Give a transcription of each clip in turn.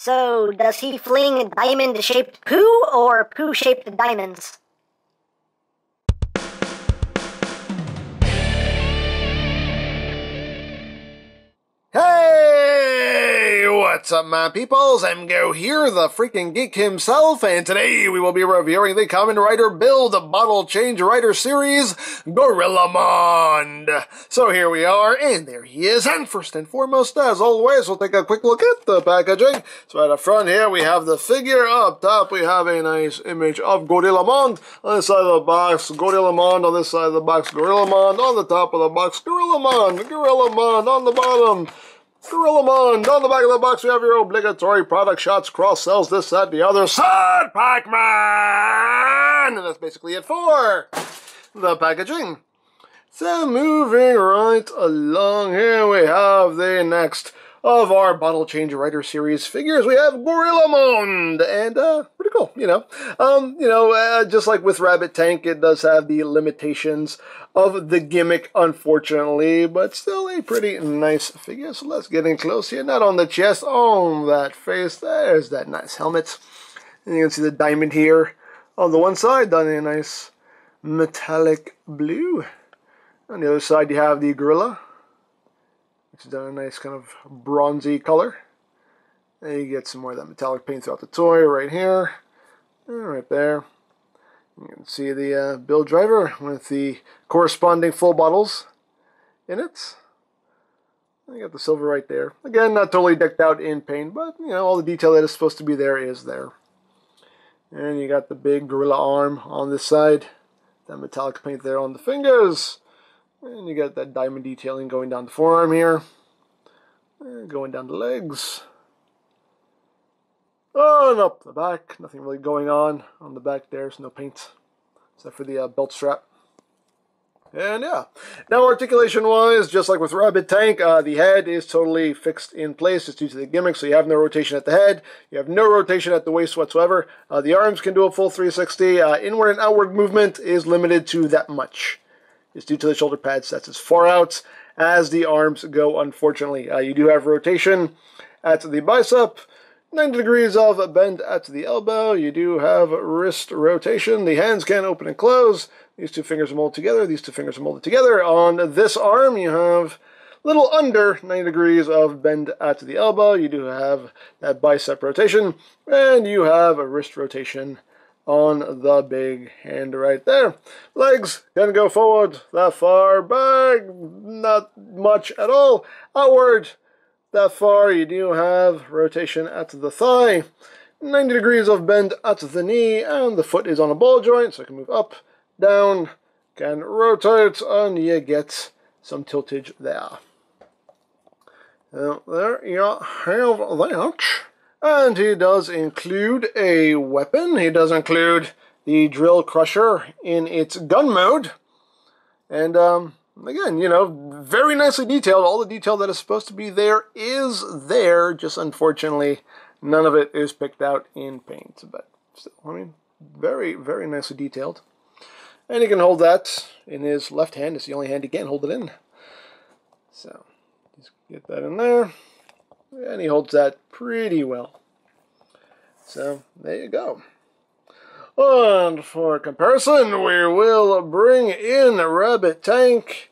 So, does he fling diamond-shaped poo or poo-shaped diamonds? Hey! What's up, my peoples? EmGo here, the freaking geek himself, and today we will be reviewing the Kamen Rider Build Bottle Change Rider Series, GORILAMOND. So here we are, and there he is, and first and foremost, as always, we'll take a quick look at the packaging. So right up front here, we have the figure. Up top, we have a nice image of GORILAMOND. On this side of the box, GORILAMOND. On this side of the box, GORILAMOND. On the top of the box, GORILAMOND. GORILAMOND. On the bottom, GORILAMOND. On the back of the box, we have your obligatory product shots, cross sells, this, that, the other. Sad Pac-Man! And that's basically it for the packaging. So moving right along, here we have the next of our Bottle Change Rider series figures. We have GORILAMOND, and pretty cool, just like with Rabbit Tank, it does have the limitations of the gimmick, unfortunately, but still a pretty nice figure. So let's get in close here. Not on the chest, on that face. There's that nice helmet, and you can see the diamond here on the one side, done in a nice metallic blue. On the other side, you have the gorilla, which is done in a nice kind of bronzy color. And you get some more of that metallic paint throughout the toy right here, and right there. You can see the build driver with the corresponding full bottles in it. And you got the silver right there. Again, not totally decked out in paint, but all the detail that is supposed to be there is there. And you got the big gorilla arm on this side, that metallic paint there on the fingers. And you got that diamond detailing going down the forearm here. And going down the legs. Oh, and up the back. Nothing really going on the back there. There's no paint, except for the belt strap. And yeah. Now, articulation-wise, just like with Rabbit Tank, the head is totally fixed in place just due to the gimmick, so you have no rotation at the head. You have no rotation at the waist whatsoever. The arms can do a full 360. Inward and outward movement is limited to that much. It's due to the shoulder pads. That's as far out as the arms go, unfortunately. You do have rotation at the bicep, 90 degrees of bend at the elbow. You do have wrist rotation. The hands can open and close. These two fingers are molded together. These two fingers are molded together. On this arm, you have a little under 90 degrees of bend at the elbow. You do have that bicep rotation, and you have a wrist rotation on the big hand right there. Legs can go forward that far, back not much at all. Outward that far. You do have rotation at the thigh, 90 degrees of bend at the knee, and the foot is on a ball joint, so it can move up, down, can rotate, and you get some tiltage there. There you have that. And he does include a weapon. He does include the drill crusher in its gun mode. And again, very nicely detailed. All the detail that is supposed to be there is there. Just unfortunately, none of it is picked out in paint. But still, very, very nicely detailed. And he can hold that in his left hand. It's the only hand he can hold it in. So, just get that in there. And he holds that pretty well. So, there you go. And for comparison, we will bring in Rabbit Tank,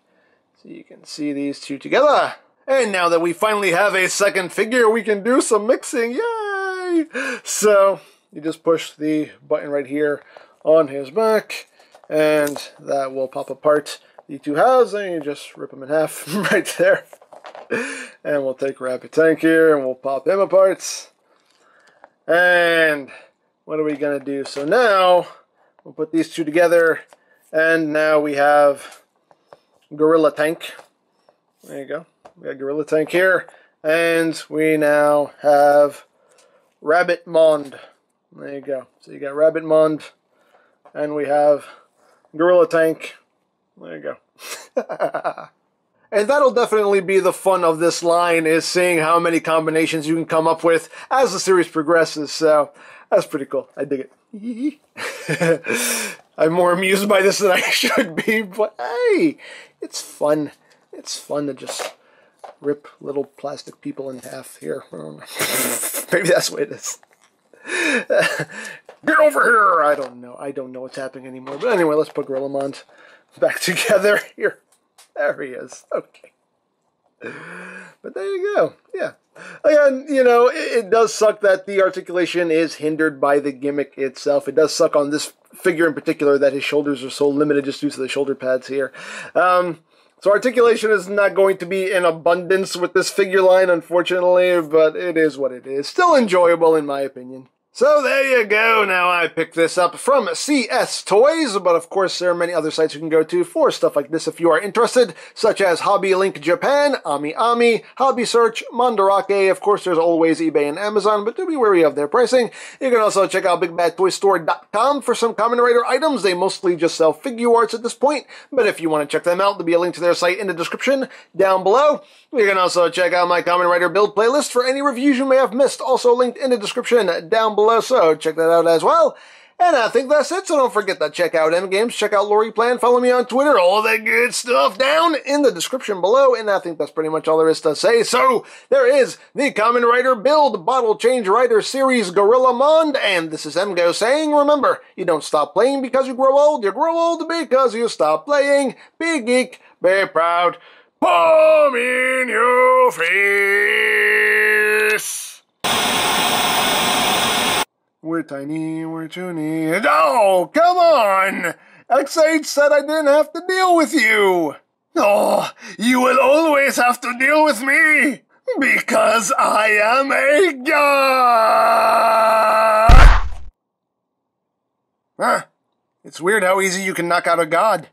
so you can see these two together. And now that we finally have a second figure, we can do some mixing. Yay! So, you just push the button right here on his back, and that will pop apart the two halves, and you just rip them in half right there. And we'll take Rabbit Tank here, and we'll pop him apart. And what are we going to do? So now, we'll put these two together, and now we have Gorilla Tank. There you go. We got Gorilla Tank here, and we now have Rabbitmond. There you go. So you got Rabbitmond, and we have Gorilla Tank. There you go. And that'll definitely be the fun of this line, is seeing how many combinations you can come up with as the series progresses. So that's pretty cool. I dig it. I'm more amused by this than I should be, but hey, it's fun. It's fun to just rip little plastic people in half here. Maybe that's what it is. Get over here! I don't know. I don't know what's happening anymore. But anyway, let's put GORILAMOND back together here. There he is. Okay. But there you go. Yeah. Again, you know, it does suck that the articulation is hindered by the gimmick itself. It does suck on this figure in particular that his shoulders are so limited just due to the shoulder pads here. So articulation is not going to be in abundance with this figure line, unfortunately, but it is what it is. Still enjoyable, in my opinion. So there you go. Now I picked this up from CS Toys, but of course there are many other sites you can go to for stuff like this if you are interested, such as Hobby Link Japan, Ami, Hobby Search, Mandarake. Of course there's always eBay and Amazon, but do be wary of their pricing. You can also check out BigBadToyStore.com for some Kamen Rider items. They mostly just sell figure arts at this point, but if you want to check them out, there'll be a link to their site in the description down below. You can also check out my Kamen Rider build playlist for any reviews you may have missed, also linked in the description down below, so check that out as well. And I think that's it, so don't forget to check out EmGo's, check out Lori Plan, follow me on Twitter, all that good stuff down in the description below, and I think that's pretty much all there is to say. So, there is the Kamen Rider Build Bottle Change Rider Series GORILAMOND, and this is EmGo saying, remember, you don't stop playing because you grow old because you stop playing. Be geek, be proud. Palm in your face. We're tiny, we're toony. Oh, come on! X8 said I didn't have to deal with you. Oh, you will always have to deal with me, because I am a god! Huh. It's weird how easy you can knock out a god.